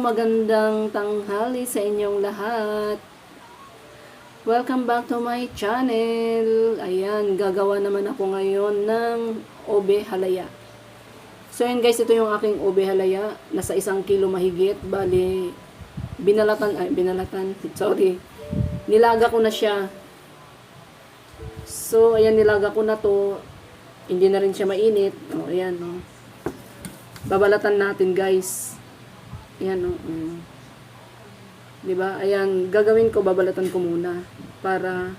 magandang tanghali sa inyong lahat. Welcome back to my channel. Ayan, gagawa naman ako ngayon ng ube halaya. So ayan guys, ito yung aking ube halaya. Nasa 1 kilo mahigit. Bali, sorry. Nilaga ko na siya. So ayan, nilaga ko na to. Hindi na rin siya mainit. O, ayan o. Babalatan natin guys. Ayan o. Diba? Ayan, gagawin ko, babalatan ko muna. Para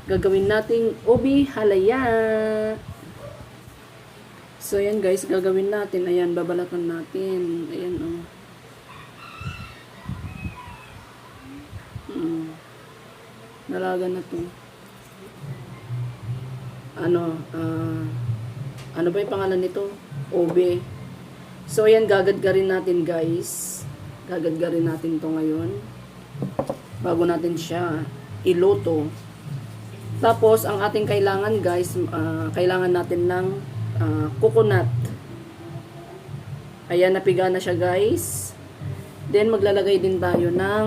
gagawin nating ube halaya. So, ayan guys, gagawin natin. Ayan, babalatan natin. Ayan o. Nalaga na to. Ano ba yung pangalan nito? Ube. So, ayan, gagadgarin natin guys. Gagadgarin natin to ngayon. Bago natin siya iluto. Tapos, ang ating kailangan guys, kailangan natin ng coconut. Ayan, napiga na siya guys. Then, maglalagay din tayo ng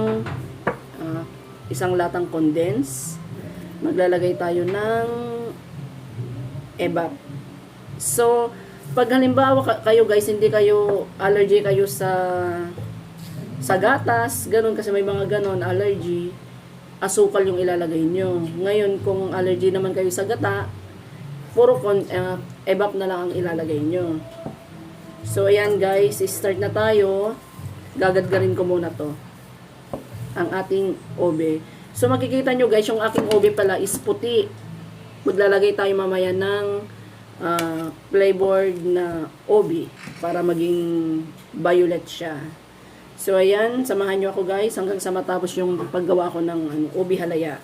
isang latang condense. Maglalagay tayo ng ebap. So, pag halimbawa kayo guys, hindi kayo allergy kayo sa gatas, ganun, kasi may mga ganon, allergy, asukal yung ilalagay nyo. Ngayon, kung allergy naman kayo sa gata, puro ebap na lang ang ilalagay nyo. So, ayan guys, start na tayo. Gagadgarin ko muna to, ang ating ube. So, makikita nyo guys, yung aking ube pala is puti. Maglalagay tayo mamaya ng flavored na ube para maging violet siya. So, ayan, samahan nyo ako guys hanggang sa matapos yung paggawa ko ng ube halaya.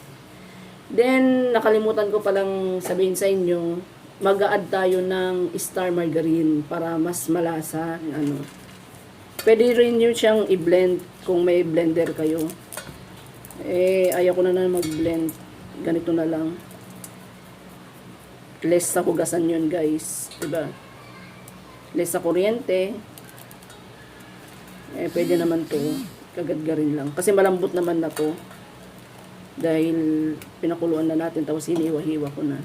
Then, nakalimutan ko palang sabihin sa inyo, mag-a-add tayo ng star margarine para mas malasa. Pwede rin nyo siyang i-blend kung may blender kayo. Ayaw ko na mag-blend. Ganito na lang. Less sa hugasan yun guys. Diba? Less sa kuryente. Pwede naman to. Kagadgarin lang. Kasi malambot naman na to. Dahil pinakuluan na natin. Tapos hiniwa-hiwa ko na.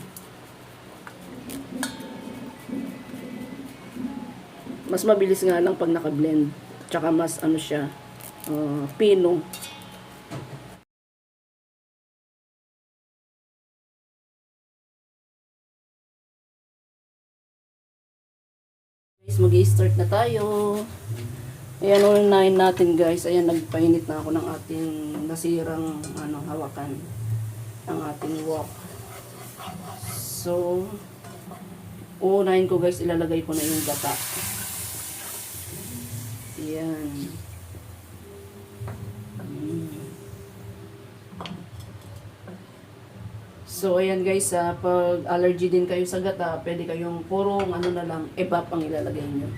Mas mabilis nga lang pag naka-blend. Tsaka mas siya. Pino. Guys, mag-i-start na tayo. Ayan, unahin natin guys. Ayan, nagpainit na ako ng ating nasirang hawakan. Ang ating wok. So, unahin ko guys, ilalagay ko na yung gata. Ayan. So, ayan guys, pag allergy din kayo sa gata, pwede kayong purong na lang, ebap ang ilalagay nyo.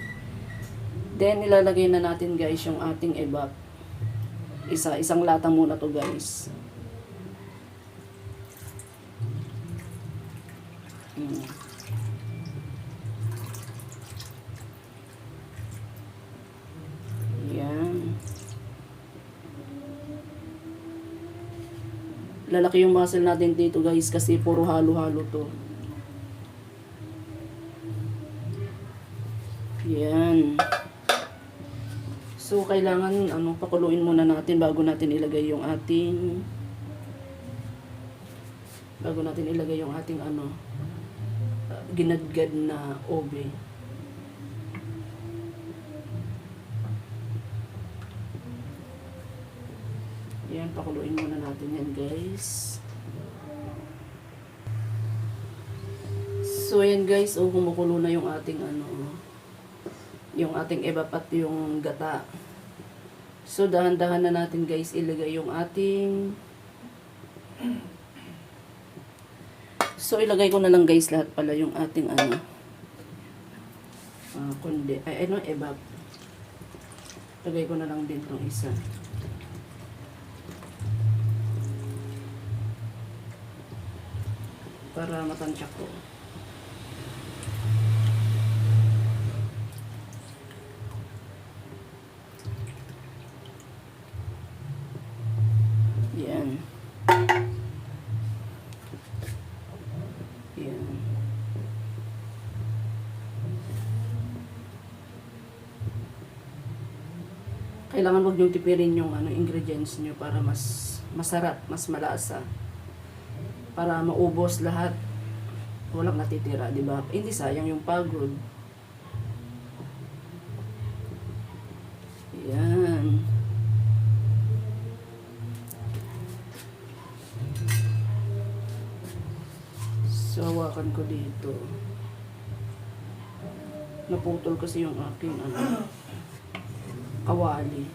Then, ilalagay na natin guys yung ating ebap. Isang lata muna to guys. Yan. Lalaki yung muscle natin dito guys kasi puro halo-halo to. Yan. So, kailangan pakuluin muna natin bago natin ilagay yung ating ginadgad na ube. Yan, pakuluin muna natin yan guys. So, yan guys, kumukulo na yung ating yung ating ebap at yung gata. So, dahan-dahan na natin guys ilagay yung ating ilagay ko na lang guys lahat pala yung ating ebap. Lagay ko na lang din tong isa. Para matansya ko. Kailangan wag niyong tipirin yung ingredients niyo para mas masarap, mas malasa. Para maubos lahat. Walang natitira, di ba? Hindi sayang yung pagod. Yan. So, hawakan ko dito. Naputol kasi yung aking kawali.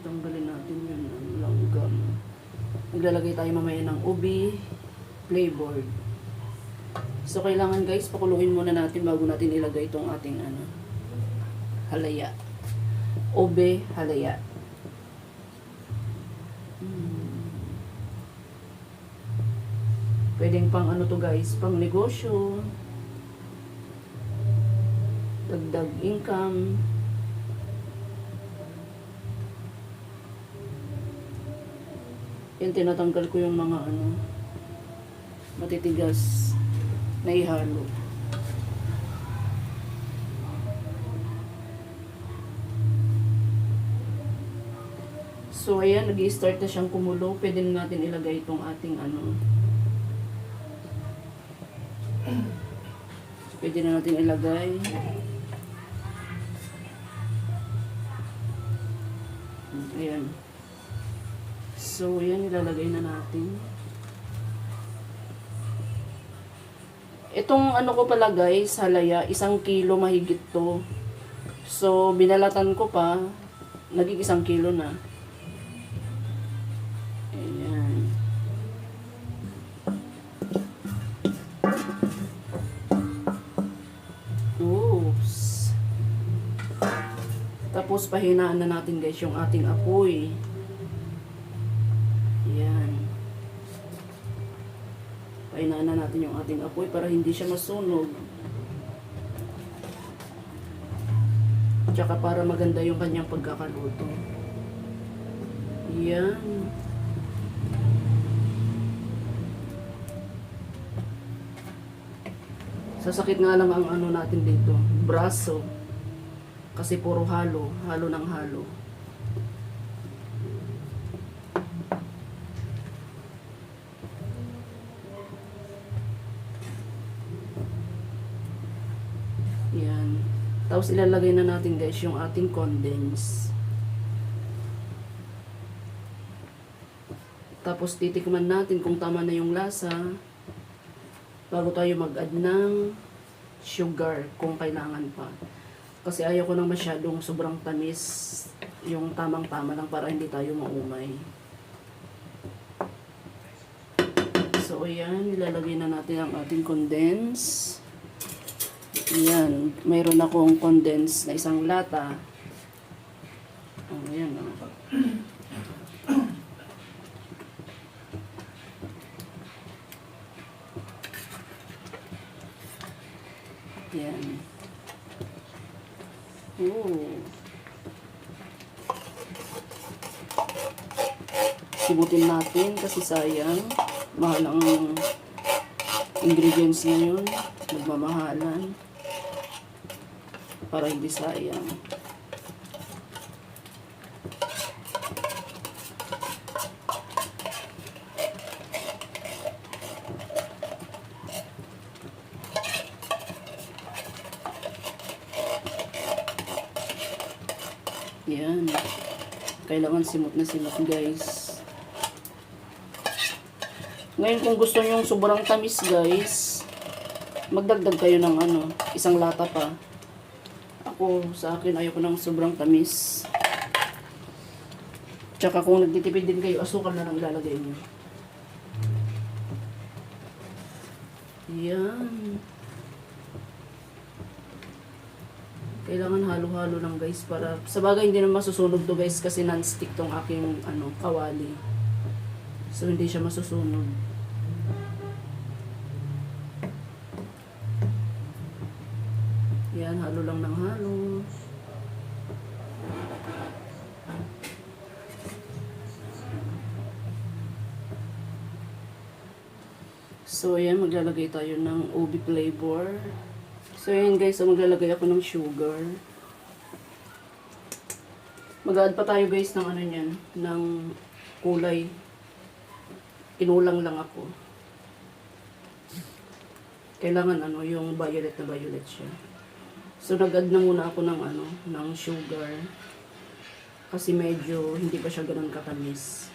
Tanggalin natin yun ang langgam. Maglalagay tayo mamaya ng ubi flavor. So, kailangan guys, pakuluin muna natin bago natin ilagay itong ating halaya. Ube halaya. Pwedeng pang to guys, pang negosyo, dagdag income. Yan, tinatanggal ko yung mga matitigas na ihalo. So ayan, nag-i-start na siyang kumulo. Pwede na natin ilagay itong ating pwede na natin ilagay. Ayan. So, yan, ilalagay na natin. Itong ko pala guys, halaya, 1 kilo mahigit to. So, binalatan ko pa, naging 1 kilo na. Ayan. Oops. Tapos, pahinaan na natin guys yung ating apoy. Ayan. Pahinaan na natin yung ating apoy para hindi siya masunog. Tsaka para maganda yung kanyang pagkakaluto. Ayan. Sasakit nga lang ang natin dito. Braso. Kasi puro halo. Halo ng halo. Yan. Tapos ilalagay na natin guys yung ating condense. Tapos titikman natin kung tama na yung lasa bago tayo mag-add ng sugar kung kailangan pa. Kasi ayaw ko nang masyadong sobrang tamis, yung tamang-tama lang para hindi tayo maumay. So ayan, ilalagay na natin ang ating condense. Ayan, mayroon akong condense na 1 lata. Ayan. Ayan. Simutin natin kasi sayang. Mahal ang ingredients ngayon. Nagmamahalan. Para hindi sayang. Yan. Kailangan simot na simot guys. Ngayon kung gusto nyo yung sobrang tamis guys, magdagdag kayo ng 1 lata pa. Ako, sa akin, ayoko ng sobrang tamis. Tsaka kung nagtitipid din kayo, asukal na lang ilalagay nyo. Yan. Kailangan halo-halo lang guys para sa bagay hindi na masusunog to guys kasi non-stick tong aking kawali. So hindi siya masusunog. Yan, halo lang ng halo. So ayan, maglalagay tayo ng ubi flavor. So, yun guys, so maglalagay ako ng sugar. Mag-add pa tayo guys ng ano niyan, ng kulay. Kinulang lang ako. Kailangan ano, yung violet na violet siya. So, nag-add na muna ako ng ano, ng sugar. Kasi medyo hindi pa siya ganun katamis.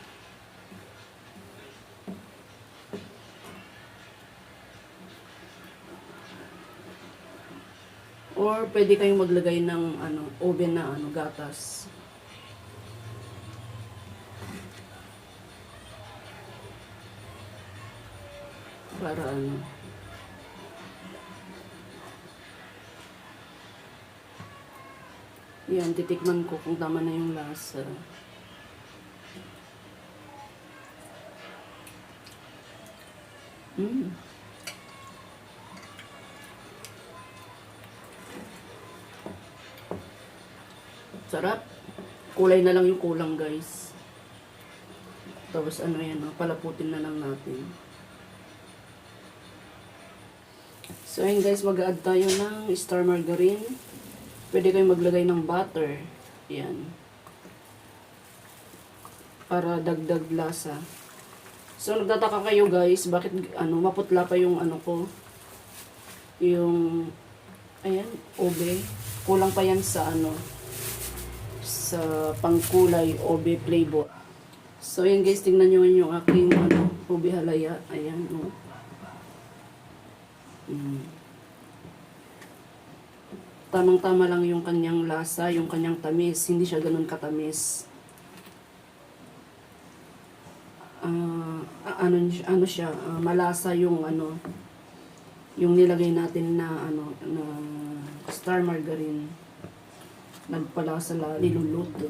Or pwede kayong maglagay ng ano, oven na ano, gatas. Para ano. Yan, titikman ko kung tama na yung lasa. Sarap. Kulay na lang yung kulang guys. Tapos ano yan, palaputin na lang natin. So ayun guys, mag-add tayo ng star margarine. Pwede kayong maglagay ng butter. Yan. Para dagdag lasa. So nagtataka kayo guys, bakit ano maputla pa yung ano ko. Yung ayan, ube. Kulang pa yan sa ano, sa pangkulay ube flavor. So ayan guys, tingnan nyo yung aking ano, ube halaya. Ayan, oh. Tamang-tama lang yung kanyang lasa, yung kanyang tamis. Hindi siya ganun katamis. Ano siya, malasa yung ano, yung nilagay natin na ano, na star margarine. Nagpalasa la niluluto.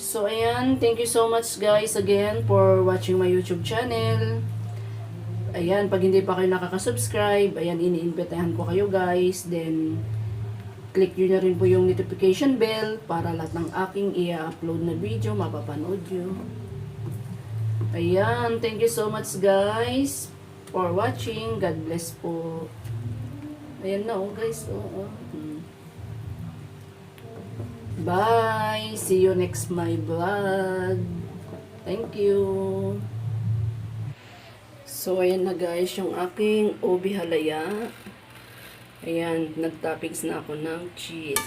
So ayan, thank you so much guys again for watching my YouTube channel. Ayan, pag hindi pa kayo nakaka-subscribe, ayan, iniimbitahan ko kayo guys. Then, click nyo na rin po yung notification bell para lahat ng aking i-upload na video, mapapanood nyo. Ayan, thank you so much guys for watching. God bless po. Ayan na oh guys. Bye! See you next my vlog. Thank you. So, ayan na guys, yung aking ube halaya. Ayan, nag-toppings na ako ng cheese.